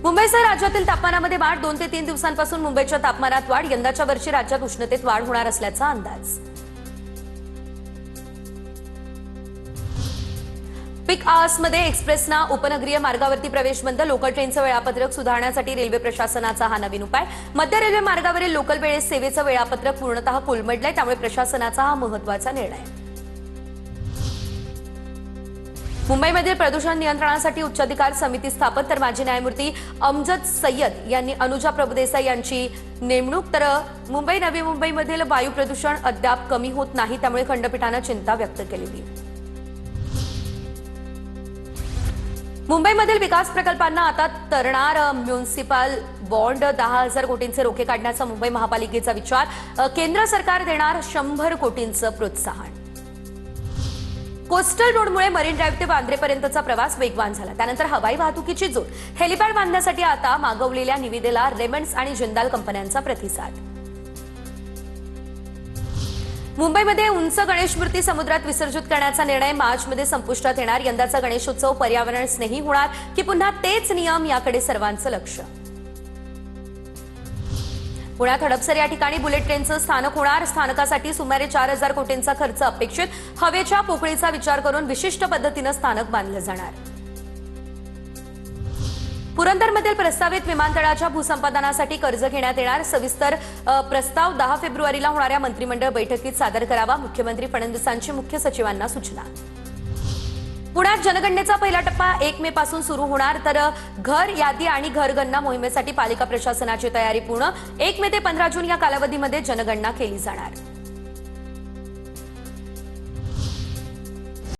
मुंबईसह राज्यातील तापमानामध्ये वाढ 2 ते 3 दिवसांपासून मुंबईच्या तापमानात वाढ यंदाच्या वर्षी राज्यात उष्णतेत वाढ होणार असल्याचा अंदाज। पीक आवर्समध्ये एक्सप्रेसना उपनगरीय मार्गावरती प्रवेश बंद। लोकल ट्रेनचं वेळापत्रक सुधारण्यासाठी रेल्वे प्रशासनाचा हा नवीन उपाय। मध्य रेल्वे मार्गावरील लोकल सेवेचं वेळापत्रक पूर्णतः कोलमडलंय, त्यामुळे प्रशासनाचा हा महत्त्वाचा निर्णय। मुंबईमध्ये प्रदूषण नियंत्रणासाठी उच्चाधिकार समिती स्थापन, तर माजी न्यायमूर्ती अमजद सय्यद यांनी अनुजा प्रभुदेसाई यांची नेमणूक। तर मुंबई नवी मुंबईमधील वायू प्रदूषण अद्याप कमी होत नाही, त्यामुळे खंडपीठाने चिंता व्यक्त केली। मुंबईमधील विकास प्रकल्पांना आता तरणार म्युनिसिपल बॉन्ड। 10,000 कोटींचे रोखे काढण्याचा मुंबई महापालिकेचा विचार। केंद्र सरकार देणार 100 कोटींचं प्रोत्साहन। कोस्टल रोडमुळे मरीन ड्राईव्ह ते वांद्रेपर्यंतचा प्रवास वेगवान झाला। त्यानंतर हवाई वाहतुकीची जोड। हेलिपॅड बांधण्यासाठी आता मागवलेल्या निविदेला रेमंड्स आणि जिंदाल कंपन्यांचा प्रतिसाद। मुंबईमध्ये उंच गणेश मूर्ती समुद्रात विसर्जित करण्याचा निर्णय मार्चमध्ये संपुष्टात येणार। यंदाचा गणेशोत्सव पर्यावरण स्नेही होणार की पुन्हा तेच नियम, याकडे सर्वांचं लक्ष। पुण्यात हडपसर या ठिकाणी बुलेट ट्रेनचं स्थानक होणार। स्थानकासाठी सुमारे 4,000 कोटींचा खर्च अपेक्षित। हवेच्या पोकळीचा विचार करून विशिष्ट पद्धतीने स्थानक बांधलं जाणार। पुरंदरमधील प्रस्तावित विमानतळाच्या भूसंपादनासाठी कर्ज घेण्यात येणार। सविस्तर प्रस्ताव 10 फेब्रुवारीला होणाऱ्या मंत्रिमंडळ बैठकीत सादर करावा। मुख्यमंत्री फडणवीसांची मुख्य सचिवांना सूचना। पुण्यात जनगणनेचा पहिला टप्पा 1 मे पासून सुरू होणार, तर घर यादी आणि घरगणना मोहिमेसाठी पालिका प्रशासनाची तयारी पूर्ण। 1 मे ते 15 जून या कालावधीमध्ये जनगणना केली जाणार।